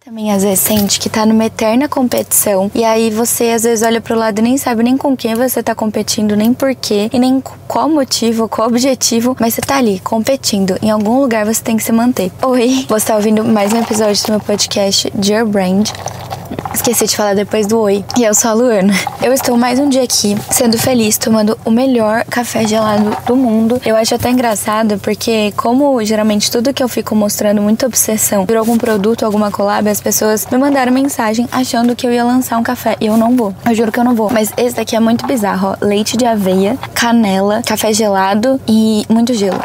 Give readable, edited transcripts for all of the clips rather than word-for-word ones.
Também às vezes sente que tá numa eterna competição e aí você às vezes olha pro lado e nem sabe nem com quem você tá competindo, nem porquê e nem qual motivo, qual objetivo, mas você tá ali competindo. Em algum lugar você tem que se manter. Oi, você tá ouvindo mais um episódio do meu podcast Dear Brand. Esqueci de falar depois do oi. E eu sou a Luana. Eu estou mais um dia aqui, sendo feliz, tomando o melhor café gelado do mundo. Eu acho até engraçado, porque como geralmente tudo que eu fico mostrando muita obsessão por algum produto, alguma collab, as pessoas me mandaram mensagem achando que eu ia lançar um café. E eu não vou. Eu juro que eu não vou. Mas esse daqui é muito bizarro, ó. Leite de aveia, canela, café gelado e muito gelo.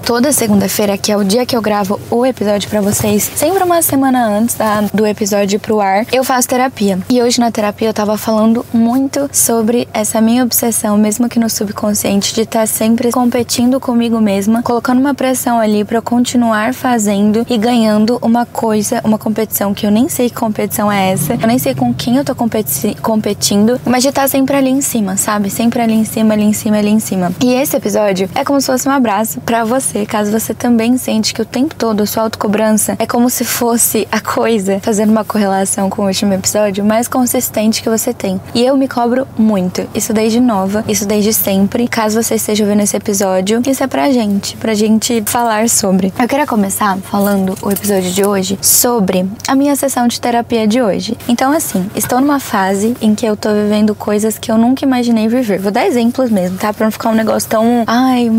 Toda segunda-feira, que é o dia que eu gravo o episódio pra vocês, sempre uma semana antes do episódio ir pro ar, eu faço terapia. E hoje na terapia eu tava falando muito sobre essa minha obsessão, mesmo que no subconsciente, de estar sempre competindo comigo mesma, colocando uma pressão ali pra eu continuar fazendo e ganhando uma coisa, uma competição que eu nem sei que competição é essa, eu nem sei com quem eu tô competindo, mas de estar sempre ali em cima, sabe? Sempre ali em cima, ali em cima, ali em cima. E esse episódio é como se fosse um abraço pra você. Caso você também sente que o tempo todo a sua autocobrança é como se fosse a coisa, fazendo uma correlação com o último episódio, mais consistente que você tem. E eu me cobro muito. Isso desde nova, isso desde sempre. Caso você esteja ouvindo esse episódio, isso é pra gente falar sobre. Eu queria começar falando o episódio de hoje sobre a minha sessão de terapia de hoje. Então, assim, estou numa fase em que eu tô vivendo coisas que eu nunca imaginei viver. Vou dar exemplos mesmo, tá? Pra não ficar um negócio tão...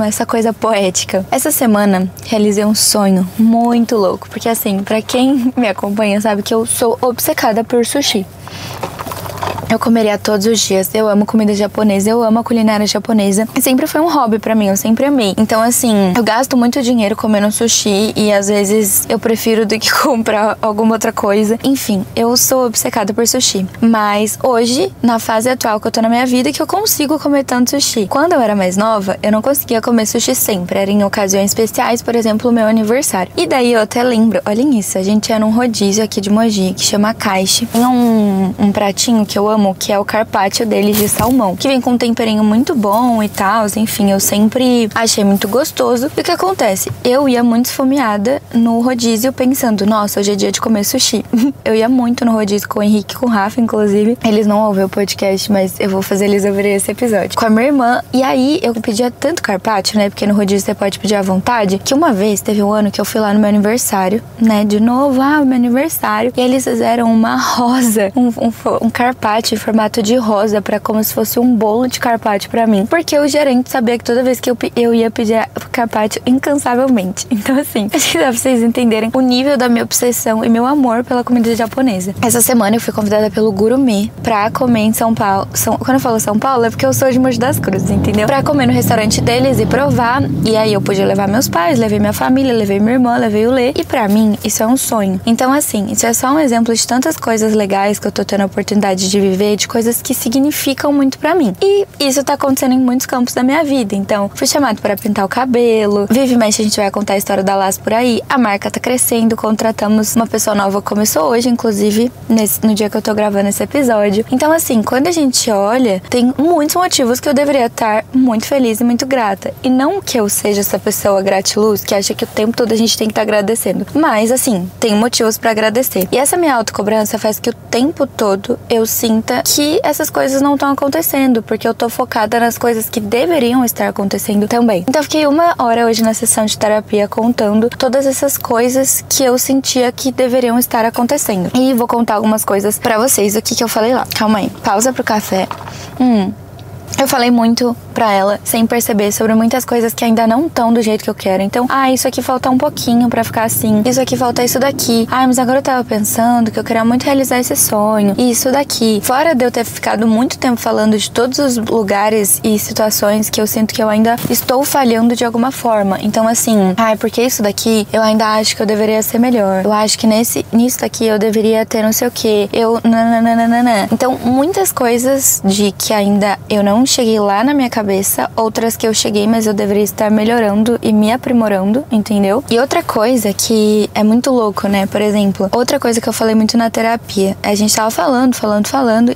essa coisa poética. Essa semana realizei um sonho muito louco, porque assim, pra quem me acompanha sabe que eu sou obcecada por sushi. Eu comeria todos os dias, eu amo comida japonesa, eu amo a culinária japonesa. E sempre foi um hobby pra mim, eu sempre amei. Então assim, eu gasto muito dinheiro comendo sushi e às vezes eu prefiro do que comprar alguma outra coisa. Enfim, eu sou obcecada por sushi. Mas hoje, na fase atual que eu tô na minha vida, que eu consigo comer tanto sushi. Quando eu era mais nova, eu não conseguia comer sushi sempre. Era em ocasiões especiais, por exemplo, o meu aniversário. E daí eu até lembro, olhem isso, a gente ia num rodízio aqui de Mogi, que chama Kaishi. Tem um pratinho que eu amo, que é o carpaccio deles de salmão, que vem com um temperinho muito bom e tal, enfim, eu sempre achei muito gostoso. E o que acontece? Eu ia muito esfomeada no rodízio pensando, nossa, hoje é dia de comer sushi. Eu ia muito no rodízio com o Henrique e com o Rafa, inclusive. Eles não ouvem o podcast, mas eu vou fazer eles ouvirem esse episódio. Com a minha irmã, e aí eu pedia tanto carpaccio, né, porque no rodízio você pode pedir à vontade, que uma vez, teve um ano que eu fui lá no meu aniversário, né, de novo, meu aniversário, e eles fizeram uma rosa, um carpaccio em formato de rosa, pra como se fosse um bolo de carpaccio pra mim, porque o gerente sabia que toda vez que eu ia pedir carpaccio incansavelmente. Então assim, acho que dá pra vocês entenderem o nível da minha obsessão e meu amor pela comida japonesa. Essa semana eu fui convidada pelo Gourmet pra comer em São Paulo. Quando eu falo São Paulo é porque eu sou de Mogi das Cruzes, entendeu? Pra comer no restaurante deles e provar, e aí eu podia levar meus pais, levei minha família, levei minha irmã, levei o Lê, e pra mim isso é um sonho. Então assim, isso é só um exemplo de tantas coisas legais que eu tô tendo a oportunidade de viver, de coisas que significam muito pra mim. E isso tá acontecendo em muitos campos da minha vida. Então, fui chamado para pintar o cabelo, vive e mexe a gente vai contar a história da Laço por aí, a marca tá crescendo, contratamos uma pessoa nova, começou hoje, inclusive, no dia que eu tô gravando esse episódio. Então, assim, quando a gente olha, tem muitos motivos que eu deveria estar muito feliz e muito grata. E não que eu seja essa pessoa gratiluz, que acha que o tempo todo a gente tem que estar agradecendo. Mas, assim, tem motivos pra agradecer. E essa minha autocobrança faz que o tempo todo eu sinta que essas coisas não estão acontecendo, porque eu tô focada nas coisas que deveriam estar acontecendo também. Então eu fiquei uma hora hoje na sessão de terapia contando todas essas coisas que eu sentia que deveriam estar acontecendo. E vou contar algumas coisas pra vocês, o que eu falei lá. Calma aí, pausa pro café. Eu falei muito pra ela, sem perceber, sobre muitas coisas que ainda não estão do jeito que eu quero. Então, isso aqui falta um pouquinho pra ficar assim. Isso aqui falta isso daqui. Mas agora eu tava pensando que eu queria muito realizar esse sonho. E isso daqui. Fora de eu ter ficado muito tempo falando de todos os lugares e situações que eu sinto que eu ainda estou falhando de alguma forma. Então, assim, porque isso daqui eu ainda acho que eu deveria ser melhor. Eu acho que nisso daqui eu deveria ter não sei o quê. Então, muitas coisas de que ainda eu não cheguei lá na minha cabeça cabeça, outras que eu cheguei, mas eu deveria estar melhorando e me aprimorando, entendeu? E outra coisa que é muito louco, né? Por exemplo, outra coisa que eu falei muito na terapia, a gente tava falando,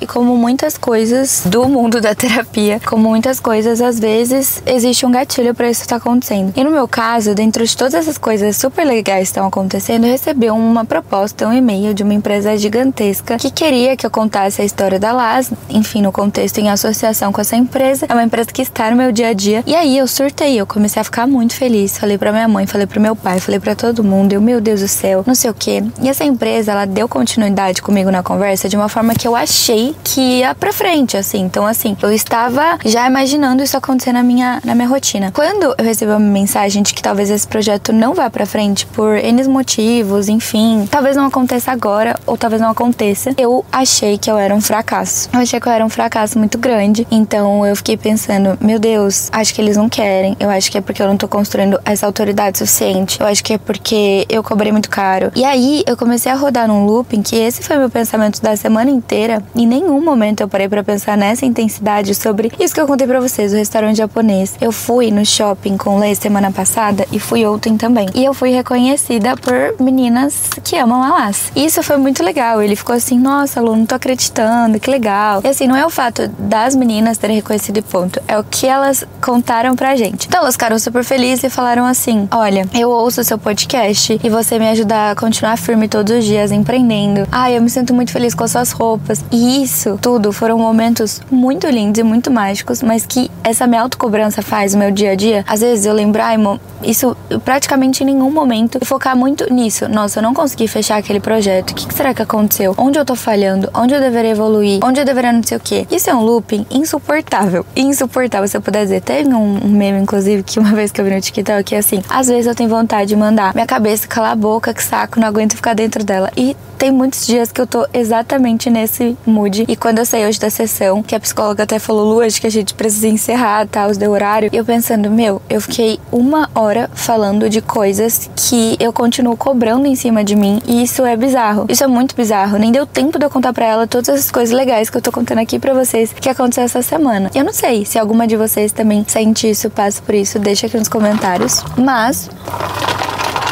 e como muitas coisas do mundo da terapia, como muitas coisas, às vezes existe um gatilho pra isso estar acontecendo. E no meu caso, dentro de todas essas coisas super legais que estão acontecendo, eu recebi uma proposta, um e-mail de uma empresa gigantesca que queria que eu contasse a história da Las, enfim, no contexto em associação com essa empresa. É uma empresa que está no meu dia a dia. E aí eu surtei, eu comecei a ficar muito feliz. Falei pra minha mãe, falei pro meu pai, falei pra todo mundo. Eu, meu Deus do céu, não sei o quê. E essa empresa, ela deu continuidade comigo na conversa de uma forma que eu achei que ia pra frente, assim. Então, assim, eu estava já imaginando isso acontecer na minha rotina. Quando eu recebi uma mensagem de que talvez esse projeto não vá pra frente por N motivos, enfim, talvez não aconteça agora ou talvez não aconteça, eu achei que eu era um fracasso. Eu achei que eu era um fracasso muito grande. Então eu fiquei pensando, meu Deus, acho que eles não querem. Eu acho que é porque eu não tô construindo essa autoridade suficiente. Eu acho que é porque eu cobrei muito caro. E aí eu comecei a rodar num looping que esse foi meu pensamento da semana inteira. Em nenhum momento eu parei pra pensar nessa intensidade sobre isso que eu contei pra vocês, o restaurante japonês. Eu fui no shopping com Lê semana passada e fui ontem também. E eu fui reconhecida por meninas que amam a Las. E isso foi muito legal. Ele ficou assim, nossa, Lu, não tô acreditando, que legal. E assim, não é o fato das meninas terem reconhecido e ponto. É o que elas contaram pra gente. Então elas ficaram super felizes e falaram assim, olha, eu ouço o seu podcast e você me ajuda a continuar firme todos os dias empreendendo. Ai, eu me sinto muito feliz com as suas roupas. E isso tudo foram momentos muito lindos e muito mágicos, mas que essa minha autocobrança faz no meu dia a dia. Às vezes eu lembro, ai, isso praticamente em nenhum momento e focar muito nisso. Nossa, eu não consegui fechar aquele projeto. O que será que aconteceu? Onde eu tô falhando? Onde eu deveria evoluir? Onde eu deveria não sei o quê? Isso é um looping insuportável. Insuportável, se eu puder dizer. Teve um meme, inclusive, que uma vez que eu vi no TikTok, que é assim, às vezes eu tenho vontade de mandar minha cabeça calar a boca, que saco, não aguento ficar dentro dela. E tem muitos dias que eu tô exatamente nesse mood. E quando eu saí hoje da sessão, que a psicóloga até falou, Lu, acho que a gente precisa encerrar, tá? Os deu horário. E eu pensando, eu fiquei 1 hora falando de coisas que eu continuo cobrando em cima de mim. E isso é bizarro. Isso é muito bizarro. Nem deu tempo de eu contar pra ela todas essas coisas legais que eu tô contando aqui pra vocês que aconteceu essa semana. Eu não sei se alguma de vocês também sente isso, passa por isso, deixa aqui nos comentários. Mas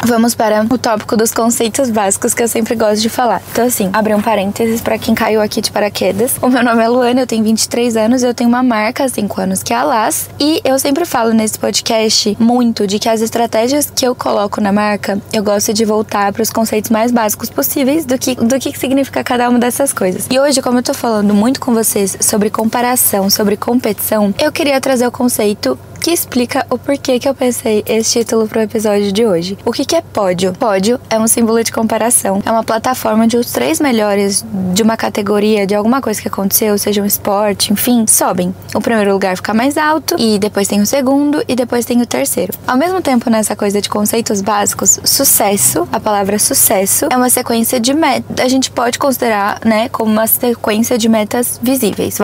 vamos para o tópico dos conceitos básicos que eu sempre gosto de falar. Então assim, abri um parênteses pra quem caiu aqui de paraquedas. O meu nome é Luana, eu tenho 23 anos, eu tenho uma marca há 5 anos que é a Las. E eu sempre falo nesse podcast muito de que as estratégias que eu coloco na marca, eu gosto de voltar pros conceitos mais básicos possíveis do que significa cada uma dessas coisas. E hoje, como eu tô falando muito com vocês sobre comparação, sobre competição, eu queria trazer o conceito que explica o porquê que eu pensei esse título pro episódio de hoje. O que é pódio? Pódio é um símbolo de comparação. É uma plataforma onde os 3 melhores de uma categoria, de alguma coisa que aconteceu, seja um esporte, enfim, sobem. O primeiro lugar fica mais alto, e depois tem o segundo, e depois tem o terceiro. Ao mesmo tempo, nessa coisa de conceitos básicos, sucesso, a palavra sucesso, é uma sequência de metas. A gente pode considerar, né, como uma sequência de metas visíveis.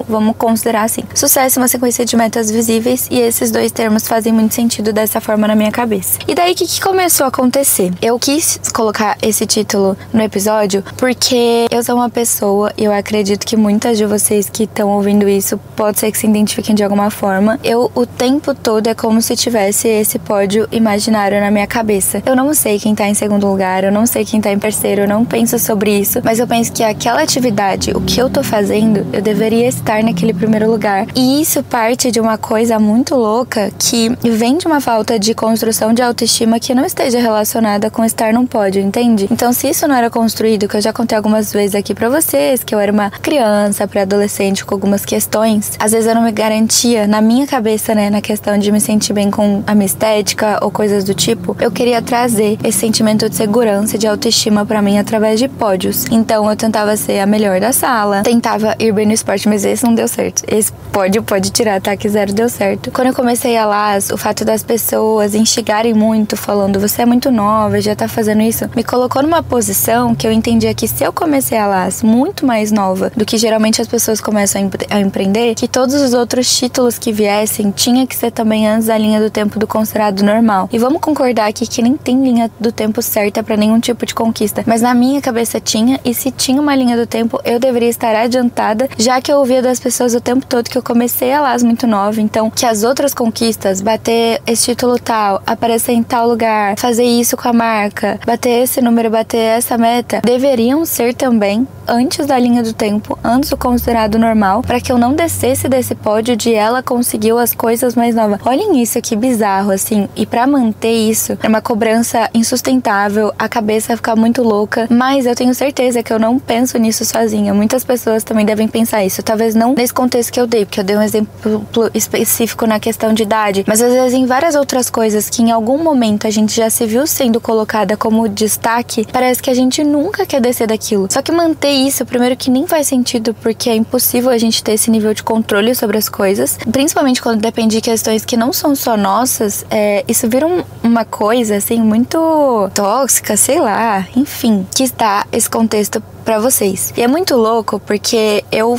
Vamos considerar assim. Sucesso é uma sequência de metas visíveis, e esses 2 termos fazem muito sentido dessa forma na minha cabeça. E daí, o que começou a acontecer? Eu quis colocar esse título no episódio porque eu sou uma pessoa, e eu acredito que muitas de vocês que estão ouvindo isso, pode ser que se identifiquem de alguma forma. Eu, o tempo todo, é como se tivesse esse pódio imaginário na minha cabeça. Eu não sei quem tá em segundo lugar, eu não sei quem tá em terceiro, eu não penso sobre isso, mas eu penso que aquela atividade, o que eu tô fazendo, eu deveria estar naquele primeiro lugar. E isso parte de uma coisa muito louca que vem de uma falta de construção de autoestima que não esteja relacionada com estar num pódio, entende? Então, se isso não era construído, que eu já contei algumas vezes aqui pra vocês, que eu era uma criança, pré-adolescente com algumas questões, às vezes eu não me garantia na minha cabeça, né, na questão de me sentir bem com a minha estética ou coisas do tipo, eu queria trazer esse sentimento de segurança e de autoestima pra mim através de pódios. Então, eu tentava ser a melhor da sala, tentava ir bem no esporte, mas esse não deu certo. Esse pódio pode tirar, tá? Que 0 deu certo. muito. Quando eu comecei a Las, o fato das pessoas instigarem muito, falando, você é muito nova, já tá fazendo isso, me colocou numa posição que eu entendia que se eu comecei a Las muito mais nova do que geralmente as pessoas começam a empreender, que todos os outros títulos que viessem tinha que ser também antes da linha do tempo do considerado normal. E vamos concordar aqui que nem tem linha do tempo certa pra nenhum tipo de conquista, mas na minha cabeça tinha, e se tinha uma linha do tempo, eu deveria estar adiantada, já que eu ouvia das pessoas o tempo todo que eu comecei a Las muito nova, então que as outras conquistas, bater esse título tal, aparecer em tal lugar, fazer isso com a marca, bater esse número, bater essa meta, deveriam ser também antes da linha do tempo, antes do considerado normal, para que eu não descesse desse pódio de ela conseguiu as coisas mais novas. Olhem isso, que bizarro, assim. E pra manter isso, é uma cobrança insustentável, a cabeça fica muito louca, mas eu tenho certeza que eu não penso nisso sozinha. Muitas pessoas também devem pensar isso. Talvez não nesse contexto que eu dei, porque eu dei um exemplo específico na questão de idade, mas às vezes em várias outras coisas que em algum momento a gente já se viu sendo colocada como destaque, parece que a gente nunca quer descer daquilo. Só que manter isso, primeiro que nem faz sentido, porque é impossível a gente ter esse nível de controle sobre as coisas, principalmente quando depende de questões que não são só nossas, isso vira uma coisa, assim, muito tóxica, sei lá, enfim, que está esse contexto pra vocês. E é muito louco porque eu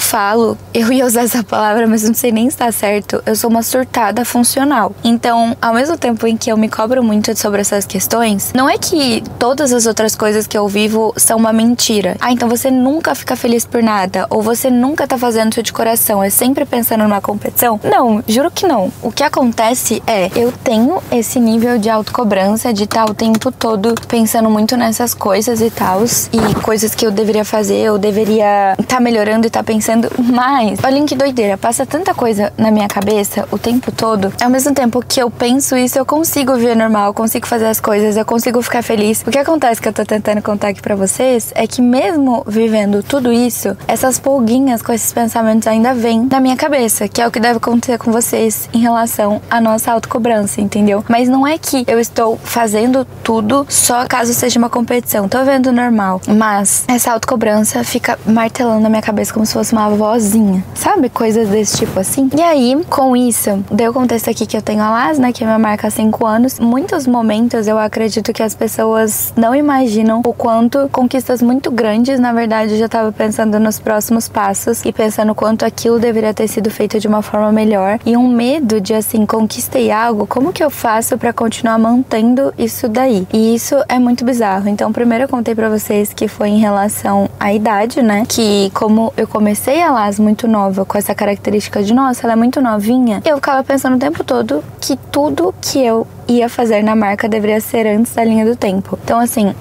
ia usar essa palavra, mas não sei nem se tá certo, eu sou uma surtada funcional. Então, ao mesmo tempo em que eu me cobro muito sobre essas questões, não é que todas as outras coisas que eu vivo são uma mentira. Então você nunca fica feliz por nada, ou você nunca tá fazendo isso de coração, é sempre pensando numa competição. Não, juro que não. O que acontece é, eu tenho esse nível de autocobrança, de estar o tempo todo pensando muito nessas coisas e tals, e coisas que eu deveria fazer, eu deveria estar melhorando e pensando, mas olhem que doideira, passa tanta coisa na minha cabeça o tempo todo, ao mesmo tempo que eu penso isso, eu consigo viver normal, eu consigo fazer as coisas, eu consigo ficar feliz. O que acontece que eu tô tentando contar aqui pra vocês é que mesmo vivendo tudo isso, essas pulguinhas com esses pensamentos ainda vêm na minha cabeça, que é o que deve acontecer com vocês em relação à nossa autocobrança, entendeu? Mas não é que eu estou fazendo tudo só caso seja uma competição, tô vendo normal, mas essa autocobrança fica martelando na minha cabeça como se fosse uma vozinha, sabe? Coisas desse tipo assim. E aí, com isso, deu o contexto aqui que eu tenho a Las, né, que é minha marca há 5 anos. Muitos momentos eu acredito que as pessoas não imaginam o quanto conquistas muito grandes, na verdade, eu já tava pensando nos próximos passos e pensando o quanto aquilo deveria ter sido feito de uma forma melhor. E um medo de, assim, conquistei algo, como que eu faço pra continuar mantendo isso daí? E isso é muito bizarro. Então, primeiro eu contei pra vocês que foi em relação à idade, né? Que como eu comecei a Las muito nova, com essa característica de, nossa, ela é muito novinha, eu ficava pensando o tempo todo que tudo que eu ia fazer na marca deveria ser antes da linha do tempo. Então, assim,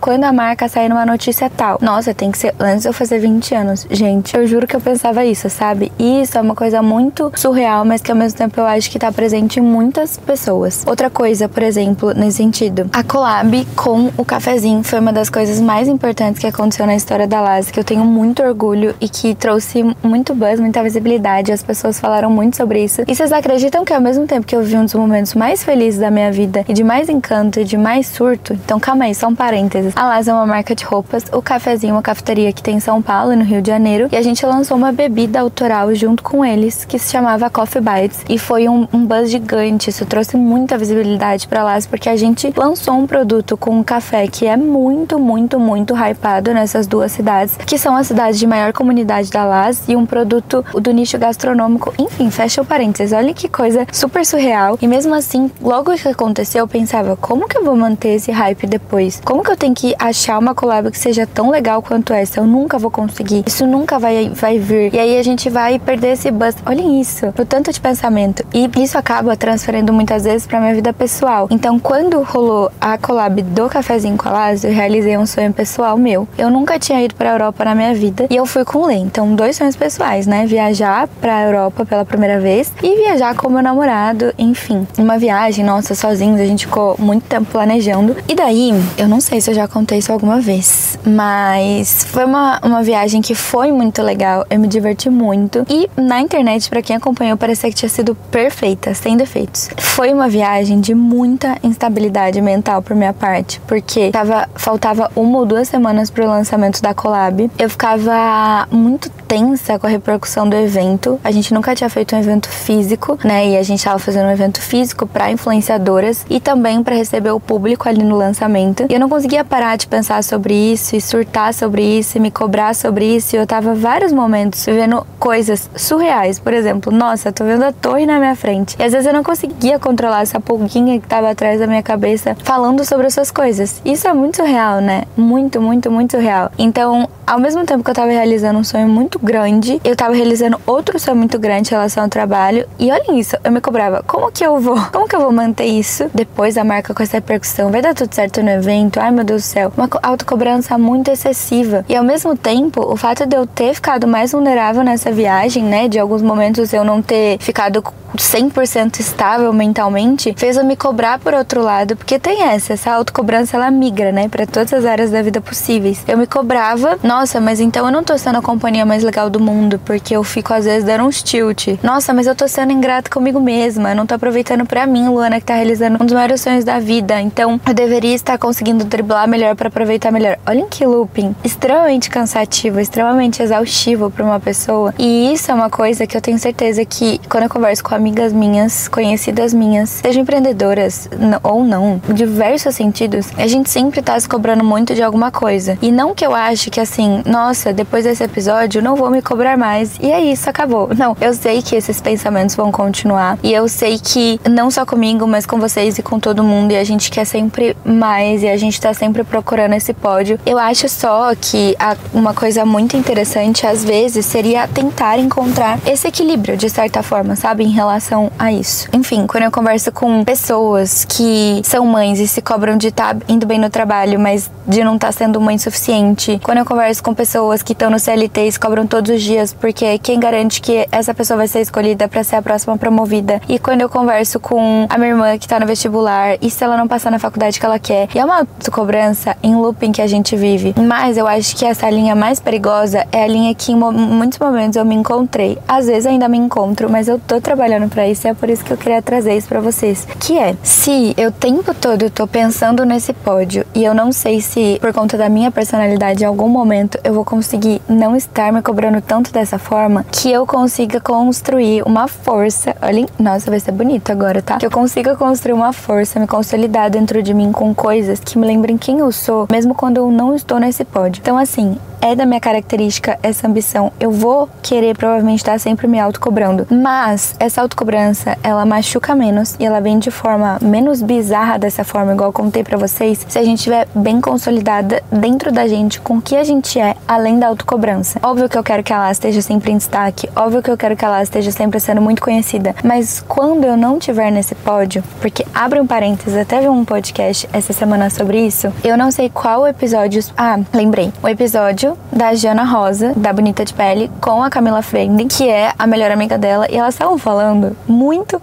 quando a marca sair numa notícia tal, nossa, tem que ser antes de eu fazer 20 anos. Gente, eu juro que eu pensava isso, sabe? E isso é uma coisa muito surreal, mas que ao mesmo tempo eu acho que tá presente em muitas pessoas. Outra coisa, por exemplo, nesse sentido, a collab com o cafezinho foi uma das coisas mais importantes que aconteceu na história da Las, que eu tenho muito orgulho e que trouxe muito buzz, muita visibilidade. As pessoas falaram muito sobre isso. E vocês acreditam que ao mesmo tempo que eu vi um dos momentos mais felizes da minha vida e de mais encanto e de mais surto, então calma aí, só um parênteses. A Las é uma marca de roupas, o cafezinho é uma cafeteria que tem em São Paulo e no Rio de Janeiro, e a gente lançou uma bebida autoral junto com eles, que se chamava Coffee Bites, e foi um buzz gigante. Isso trouxe muita visibilidade pra Las, porque a gente lançou um produto com um café que é muito, muito, muito hypado nessas duas cidades, que são as cidades de maior comunidade da Las, e um produto do nicho gastronômico. Enfim, fecha o parênteses, olha que coisa super surreal. E mesmo assim, logo que aconteceu, eu pensava, como que eu vou manter esse hype depois? Como que eu tenho que achar uma collab que seja tão legal quanto essa? Eu nunca vou conseguir, isso nunca vai vir. E aí a gente vai perder esse buzz. Olhem isso, o tanto de pensamento. E isso acaba transferindo muitas vezes pra minha vida pessoal. Então, quando rolou a collab do cafezinho com a Las, eu realizei um sonho pessoal meu. Eu nunca tinha ido pra Europa na minha vida e eu fui com o Lê. Então, 2 sonhos pessoais, né? Viajar pra Europa pela primeira vez e viajar com meu namorado, enfim, uma viagem viagem, nossa, sozinhos, a gente ficou muito tempo planejando. E daí, eu não sei se eu já contei isso alguma vez, mas foi uma viagem que foi muito legal, eu me diverti muito. E na internet, pra quem acompanhou, parecia que tinha sido perfeita, sem defeitos. Foi uma viagem de muita instabilidade mental por minha parte, porque faltava 1 ou 2 semanas pro lançamento da collab. Eu ficava muito tensa com a repercussão do evento. A gente nunca tinha feito um evento físico, né? E a gente tava fazendo um evento físico pra influenciadoras e também pra receber o público ali no lançamento. E eu não conseguia parar de pensar sobre isso e surtar sobre isso e me cobrar sobre isso. E eu tava vários momentos vivendo coisas surreais. Por exemplo, nossa, eu tô vendo a torre na minha frente. E às vezes eu não conseguia controlar essa pulguinha que tava atrás da minha cabeça falando sobre essas coisas. Isso é muito surreal, né? Muito, muito, muito surreal. Então, ao mesmo tempo que eu tava realizando um sonho muito grande, eu tava realizando outro sonho muito grande em relação ao trabalho. E olha isso, eu me cobrava. Como que eu vou manter isso depois da marca com essa repercussão? Vai dar tudo certo no evento? Ai, meu Deus do céu. Uma autocobrança muito excessiva. E ao mesmo tempo, o fato de eu ter ficado mais vulnerável nessa viagem, né? De alguns momentos eu não ter ficado 100% estável mentalmente, fez eu me cobrar por outro lado, porque tem essa autocobrança, ela migra, né, pra todas as áreas da vida possíveis. Eu me cobrava, nossa, mas então eu não tô sendo a companhia mais legal do mundo, porque eu fico às vezes dando uns tilt. Nossa, mas eu tô sendo ingrata comigo mesma, eu não tô aproveitando pra mim, Luana, que tá realizando um dos maiores sonhos da vida, então eu deveria estar conseguindo driblar melhor pra aproveitar melhor. Olhem que looping extremamente cansativo, extremamente exaustivo pra uma pessoa, e isso é uma coisa que eu tenho certeza que quando eu converso com amigas minhas, conhecidas minhas, sejam empreendedoras ou não, em diversos sentidos, a gente sempre tá se cobrando muito de alguma coisa. E não que eu ache que assim, nossa, depois desse episódio eu não vou me cobrar mais e é isso, acabou. Não, eu sei que esses pensamentos vão continuar e eu sei que não só comigo, mas com vocês e com todo mundo, e a gente quer sempre mais e a gente tá sempre procurando esse pódio. Eu acho só que uma coisa muito interessante às vezes seria tentar encontrar esse equilíbrio de certa forma, sabe, em relação a isso. Enfim, quando eu converso com pessoas que são mães e se cobram de estar indo bem no trabalho, mas de não estar sendo mãe suficiente. Quando eu converso com pessoas que estão no CLT e se cobram todos os dias, porque quem garante que essa pessoa vai ser escolhida para ser a próxima promovida. E quando eu converso com a minha irmã que tá no vestibular, e se ela não passar na faculdade que ela quer? E é uma autocobrança em looping que a gente vive. Mas eu acho que essa linha mais perigosa é a linha que em muitos momentos eu me encontrei. Às vezes ainda me encontro, mas eu tô trabalhando pra isso e é por isso que eu queria trazer isso pra vocês. Que é, se eu o tempo todo eu tô pensando nesse pódio e eu não sei se por conta da minha personalidade em algum momento eu vou conseguir não estar me cobrando tanto dessa forma que eu consiga construir uma força. Olhem, nossa, vai ser bonito agora, tá? Que eu consiga construir uma força, me consolidar dentro de mim com coisas que me lembrem quem eu sou, mesmo quando eu não estou nesse pódio. Então, assim, é da minha característica essa ambição. Eu vou querer provavelmente estar sempre me autocobrando. Mas essa autocobrança, ela machuca menos e ela vem de forma menos bizarra dessa forma, igual eu contei pra vocês, se a gente estiver bem consolidada dentro da gente com o que a gente é, além da autocobrança. Óbvio que eu quero que ela esteja sempre em destaque, óbvio que eu quero que ela esteja sempre sendo muito conhecida, mas quando eu não estiver nesse pódio, porque abre um parênteses, até vi um podcast essa semana sobre isso, eu não sei qual episódio... Ah, lembrei. O episódio da Giana Rosa, da Bonita de Pele, com a Camila Frenden, que é a melhor amiga dela, e elas estavam falando muito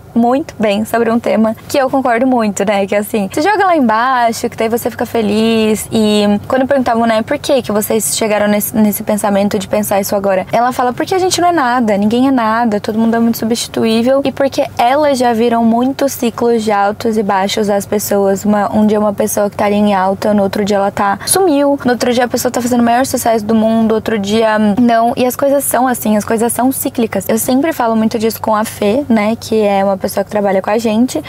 bem sobre um tema que eu concordo muito, né? Que assim, se joga lá embaixo, que daí você fica feliz. E quando perguntavam, né, por que vocês chegaram nesse pensamento de pensar isso agora? Ela fala, porque a gente não é nada, ninguém é nada, todo mundo é muito substituível, e porque elas já viram muitos ciclos de altos e baixos das pessoas. Um dia uma pessoa que tá ali em alta, no outro dia ela sumiu, no outro dia a pessoa tá fazendo o maior sucesso do mundo, outro dia não, e as coisas são assim, as coisas são cíclicas. Eu sempre falo muito disso com a Fê, né, que é uma pessoa que trabalha com a gente,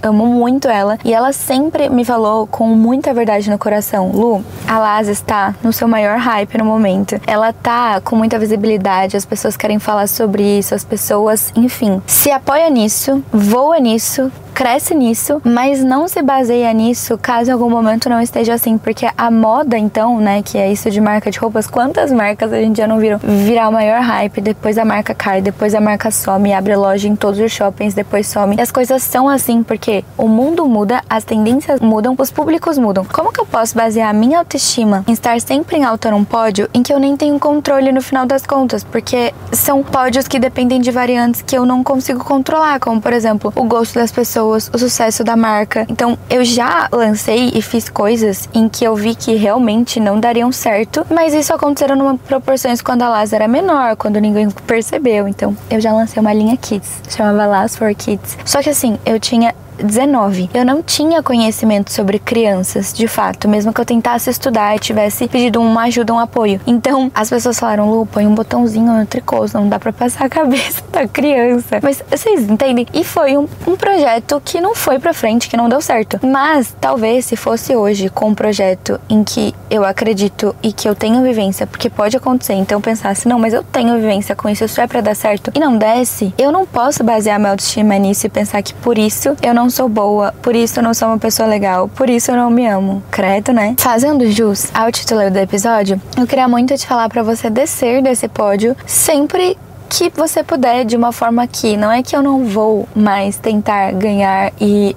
amo muito ela, e ela sempre me falou com muita verdade no coração, Lu, a Laz está no seu maior hype no momento, ela tá com muita visibilidade, as pessoas querem falar sobre isso, as pessoas, enfim, se apoia nisso, voa nisso, cresce nisso, mas não se baseia nisso caso em algum momento não esteja assim, porque a moda então, né, que é isso de marca de roupas, quantas marcas a gente já não viram virar o maior hype, depois a marca cai, depois a marca some, abre loja em todos os shoppings, depois some, e as coisas são assim porque o mundo muda, as tendências mudam, os públicos mudam. Como que eu posso basear a minha autoestima em estar sempre em alta num pódio em que eu nem tenho controle no final das contas, porque são pódios que dependem de variantes que eu não consigo controlar, como por exemplo, o gosto das pessoas, pessoas, o sucesso da marca. Então eu já lancei e fiz coisas em que eu vi que realmente não dariam certo, mas isso aconteceram numa proporções quando a Laz era menor, quando ninguém percebeu. Então eu já lancei uma linha Kids, chamava Laz for Kids. Só que assim, eu tinha 19. Eu não tinha conhecimento sobre crianças, de fato, mesmo que eu tentasse estudar e tivesse pedido uma ajuda, um apoio. Então, as pessoas falaram, Lu, põe um botãozinho no tricô, não dá pra passar a cabeça da criança. Mas vocês entendem? E foi um projeto que não foi pra frente, que não deu certo. Mas, talvez, se fosse hoje com um projeto em que eu acredito e que eu tenho vivência, porque pode acontecer, então eu pensasse, não, mas eu tenho vivência com isso é pra dar certo, e não desse, eu não posso basear minha autoestima nisso e pensar que por isso eu não sou boa, por isso eu não sou uma pessoa legal, por isso eu não me amo. Credo, né? Fazendo jus ao título do episódio, eu queria muito te falar pra você descer desse pódio sempre que você puder, de uma forma que não é que eu não vou mais tentar ganhar e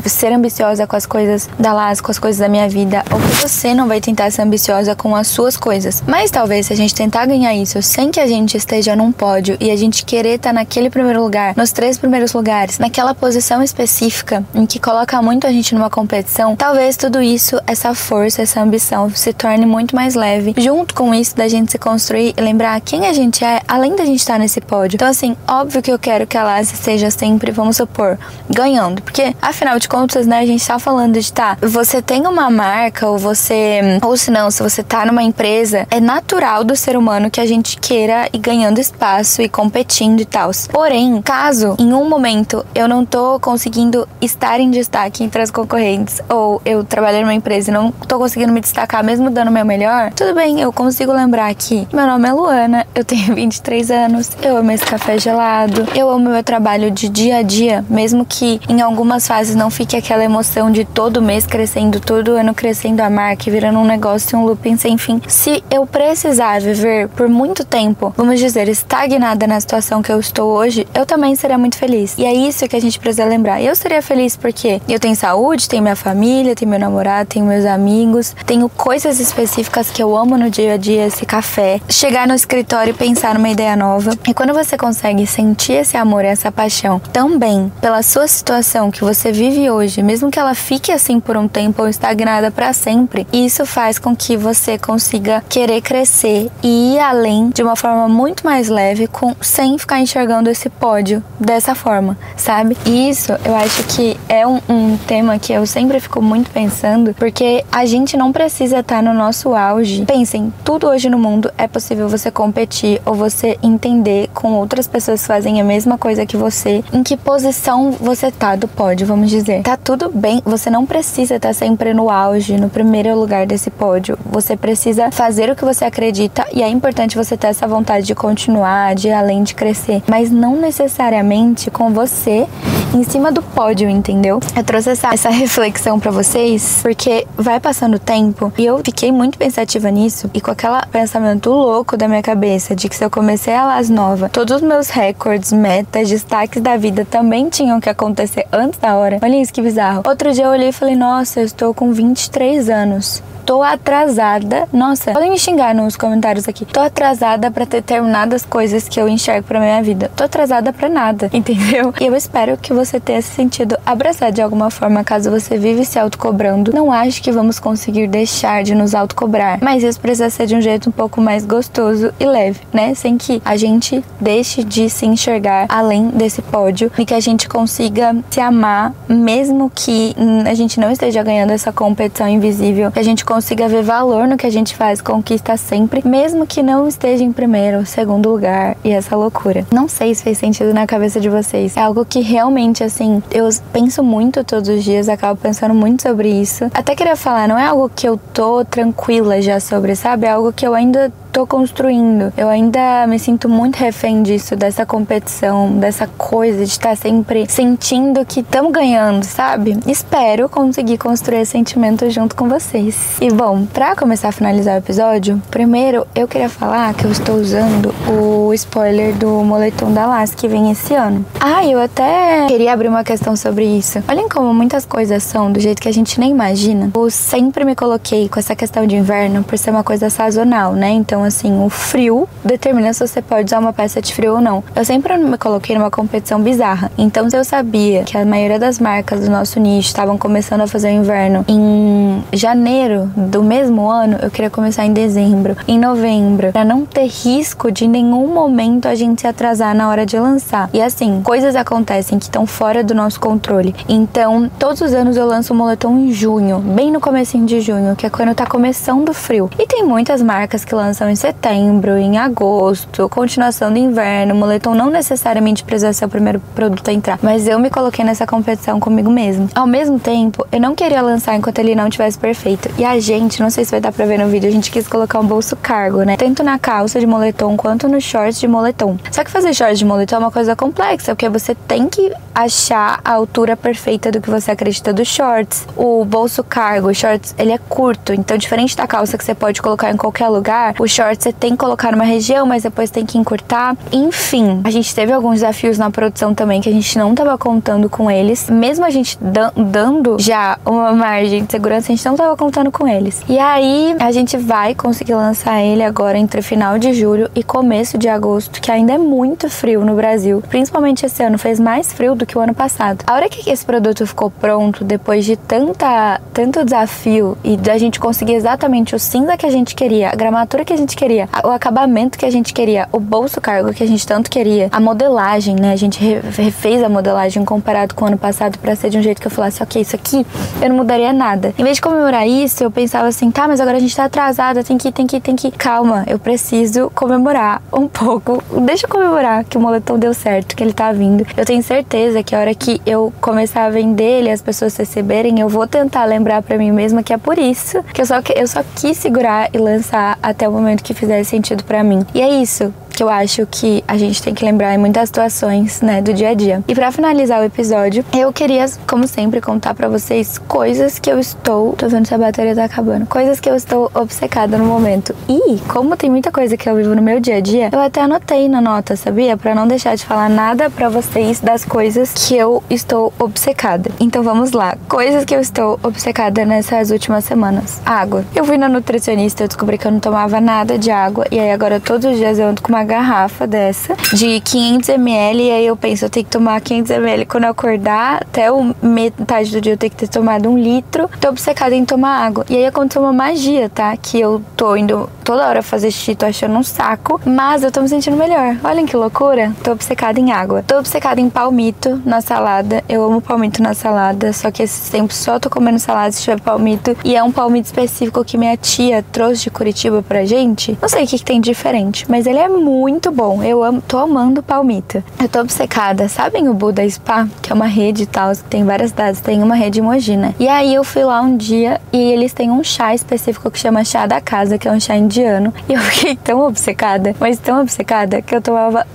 ser ambiciosa com as coisas da Laz, com as coisas da minha vida, ou que você não vai tentar ser ambiciosa com as suas coisas. Mas talvez se a gente tentar ganhar isso sem que a gente esteja num pódio e a gente querer estar naquele primeiro lugar, nos 3 primeiros lugares, naquela posição específica em que coloca muito a gente numa competição, talvez tudo isso, essa força, essa ambição se torne muito mais leve. Junto com isso da gente se construir e lembrar quem a gente é, além da gente estar nesse pódio. Então assim, óbvio que eu quero que a Laz esteja sempre, vamos supor, ganhando, porque afinal de contas, né, a gente tá falando de você tem uma marca ou se não, se você tá numa empresa, é natural do ser humano que a gente queira ir ganhando espaço e competindo e tal. Porém, caso em um momento eu não tô conseguindo estar em destaque entre as concorrentes, ou eu trabalho numa empresa e não tô conseguindo me destacar mesmo dando o meu melhor, tudo bem, eu consigo lembrar que meu nome é Luana, eu tenho 23 anos, eu amo esse café gelado, eu amo meu trabalho de dia a dia, mesmo que em algumas fases não fique aquela emoção de todo mês crescendo, todo ano crescendo a marca e virando um negócio, um looping sem fim. Se eu precisar viver por muito tempo, vamos dizer, estagnada na situação que eu estou hoje, eu também seria muito feliz. E é isso que a gente precisa lembrar. Eu seria feliz porque eu tenho saúde, tenho minha família, tenho meu namorado, tenho meus amigos, tenho coisas específicas que eu amo no dia a dia, esse café, chegar no escritório e pensar numa ideia nova. E quando você consegue sentir esse amor e essa paixão também pela sua situação que você vive hoje, mesmo que ela fique assim por um tempo ou estagnada para sempre, isso faz com que você consiga querer crescer e ir além de uma forma muito mais leve, sem ficar enxergando esse pódio dessa forma, sabe? E isso eu acho que é um tema que eu sempre fico muito pensando, porque a gente não precisa estar no nosso auge. Pensem, tudo hoje no mundo é possível você competir ou você entender com outras pessoas que fazem a mesma coisa que você, em que posição você tá do pódio, vamos dizer. Tá tudo bem, você não precisa estar sempre no auge, no primeiro lugar desse pódio. Você precisa fazer o que você acredita e é importante você ter essa vontade de continuar, de ir além, de crescer, mas não necessariamente com você em cima do pódio, entendeu? Eu trouxe essa reflexão pra vocês porque vai passando o tempo e eu fiquei muito pensativa nisso e com aquele pensamento louco da minha cabeça de que se eu comecei a Laz nova, todos os meus recordes, metas, destaques da vida também tinham que acontecer antes da hora. Olha isso que bizarro. Outro dia eu olhei e falei, nossa, eu estou com 23 anos. Tô atrasada. Nossa, podem me xingar nos comentários aqui. Tô atrasada pra ter terminado as coisas que eu enxergo pra minha vida. Tô atrasada pra nada, entendeu? E eu espero que você tenha se sentido abraçado de alguma forma, caso você vive se autocobrando. Não acho que vamos conseguir deixar de nos autocobrar, mas isso precisa ser de um jeito um pouco mais gostoso e leve, né? Sem que a gente deixe de se enxergar além desse pódio e que a gente consiga se amar, mesmo que a gente não esteja ganhando essa competição invisível, que a gente consiga ver valor no que a gente faz, conquista sempre, mesmo que não esteja em primeiro, segundo lugar e essa loucura. Não sei se fez sentido na cabeça de vocês. É algo que realmente, assim, eu penso muito todos os dias, acabo pensando muito sobre isso. Até queria falar, não é algo que eu tô tranquila já sobre, sabe? É algo que eu ainda tô construindo. Eu ainda me sinto muito refém disso, dessa competição, dessa coisa de estar sempre sentindo que estamos ganhando, sabe? Espero conseguir construir esse sentimento junto com vocês. E bom, pra começar a finalizar o episódio, primeiro eu queria falar que eu estou usando o spoiler do moletom da Laz que vem esse ano. Eu até queria abrir uma questão sobre isso. Olhem como muitas coisas são do jeito que a gente nem imagina. Eu sempre me coloquei com essa questão de inverno por ser uma coisa sazonal, né? Então assim, o frio determina se você pode usar uma peça de frio ou não. Eu sempre me coloquei numa competição bizarra. Então, se eu sabia que a maioria das marcas do nosso nicho estavam começando a fazer o inverno em janeiro do mesmo ano, eu queria começar em dezembro, em novembro, pra não ter risco de em nenhum momento a gente se atrasar na hora de lançar. E assim, coisas acontecem que estão fora do nosso controle. Então, todos os anos eu lanço um moletom em junho, bem no comecinho de junho, que é quando tá começando o frio. E tem muitas marcas que lançam em setembro, em agosto, continuação do inverno. O moletom não necessariamente precisa ser o primeiro produto a entrar, mas eu me coloquei nessa competição comigo mesmo. Ao mesmo tempo, eu não queria lançar enquanto ele não tivesse perfeito. E a gente, não sei se vai dar pra ver no vídeo, a gente quis colocar um bolso cargo, né? Tanto na calça de moletom quanto nos shorts de moletom. Só que fazer shorts de moletom é uma coisa complexa, porque você tem que achar a altura perfeita do que você acredita dos shorts. O bolso cargo, o shorts, ele é curto, então diferente da calça que você pode colocar em qualquer lugar, o shorts você tem que colocar numa região, mas depois tem que encurtar. Enfim, a gente teve alguns desafios na produção também que a gente não tava contando com eles. Mesmo a gente dando já uma margem de segurança, a gente não tava contando com eles. E aí, a gente vai conseguir lançar ele agora entre final de julho e começo de agosto, que ainda é muito frio no Brasil. Principalmente esse ano, fez mais frio do que o ano passado. A hora que esse produto ficou pronto, depois de tanto desafio e da gente conseguir exatamente o cinza que a gente queria, a gramatura que a gente queria, o acabamento que a gente queria, o bolso cargo que a gente tanto queria, a modelagem, né? A gente refez a modelagem comparado com o ano passado pra ser de um jeito que eu falasse, ok, isso aqui eu não mudaria nada. Em vez de comemorar isso, eu pensava assim, tá, mas agora a gente tá atrasada, tem que ir. Calma, eu preciso comemorar um pouco. Deixa eu comemorar que o moletom deu certo, que ele tá vindo. Eu tenho certeza que a hora que eu começar a vender ele e as pessoas receberem, eu vou tentar lembrar pra mim mesma que é por isso que eu só quis segurar e lançar até o momento que fizesse sentido pra mim. E é isso que eu acho que a gente tem que lembrar em muitas situações, né, do dia a dia. E pra finalizar o episódio, eu queria, como sempre, contar pra vocês coisas que eu estou... Tô vendo se a bateria tá acabando. Coisas que eu estou obcecada no momento. E, como tem muita coisa que eu vivo no meu dia a dia, eu até anotei na nota, sabia? Pra não deixar de falar nada pra vocês das coisas que eu estou obcecada. Então vamos lá. Coisas que eu estou obcecada nessas últimas semanas. Água. Eu fui na nutricionista, eu descobri que eu não tomava nada de água. E aí agora todos os dias eu ando com uma garrafa dessa de 500 ml e aí eu penso, eu tenho que tomar 500 ml quando eu acordar, até metade do dia eu tenho que ter tomado 1 litro. Tô obcecada em tomar água. E aí aconteceu uma magia, tá? Que eu tô indo toda hora fazer xixi, tô achando um saco, mas eu tô me sentindo melhor. Olhem que loucura. Tô obcecada em água. Tô obcecada em palmito na salada. Eu amo palmito na salada, só que esses tempos só tô comendo salada se tiver palmito. E é um palmito específico que minha tia trouxe de Curitiba pra gente. Não sei o que tem de diferente, mas ele é muito bom. Tô amando palmito. Eu tô obcecada. Sabem o Buda Spa? Que é uma rede e tal, tem várias cidades. Tem uma rede em Mogi, né? E aí eu fui lá um dia e eles têm um chá específico que chama chá da casa, que é um chá indiano. E eu fiquei tão obcecada, mas tão obcecada, que eu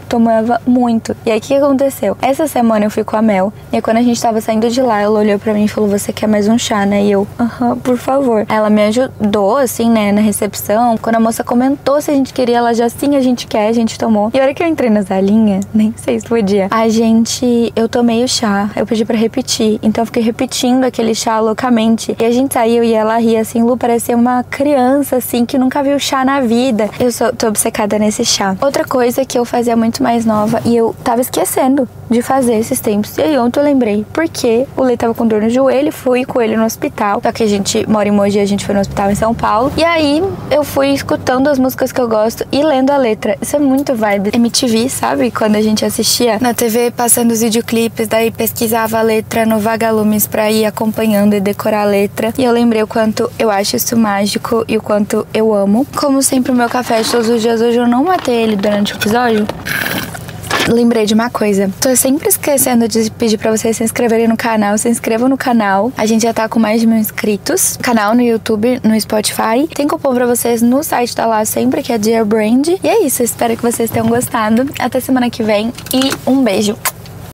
tomava muito. E aí o que aconteceu? Essa semana eu fui com a Mel, e aí, quando a gente tava saindo de lá, ela olhou pra mim e falou, você quer mais um chá, né? E eu, por favor. Ela me ajudou, assim, né, na recepção. Quando a moça comentou se a gente queria, ela já, sim, a gente quer, a gente tomou. E a hora que eu entrei na salinha, nem sei se podia, eu tomei o chá, eu pedi pra repetir. Então eu fiquei repetindo aquele chá loucamente. E a gente saiu e ela ria assim, Lu, parecia uma criança, assim, que nunca viu chá na vida. Tô obcecada nesse chá. Outra coisa que eu fazia muito mais nova e eu tava esquecendo de fazer esses tempos. E aí ontem eu lembrei, porque o Lê tava com dor no joelho, fui com ele no hospital. Só que a gente mora em Mogi, a gente foi no hospital em São Paulo. E aí eu fui escutando as músicas que eu gosto e lendo a letra. Isso é muito vibe MTV, sabe? Quando a gente assistia na TV passando os videoclipes, daí pesquisava a letra no Vagalumes pra ir acompanhando e decorar a letra. E eu lembrei o quanto eu acho isso mágico e o quanto eu amo. Como sempre, o meu café de todos os dias, hoje eu não matei ele durante o episódio. Lembrei de uma coisa. Tô sempre esquecendo de pedir pra vocês se inscreverem no canal. Se inscrevam no canal. A gente já tá com mais de 1000 inscritos. Canal no YouTube, no Spotify. Tem cupom pra vocês no site, tá lá sempre, que é Dear Brand. E é isso. Espero que vocês tenham gostado. Até semana que vem. E um beijo.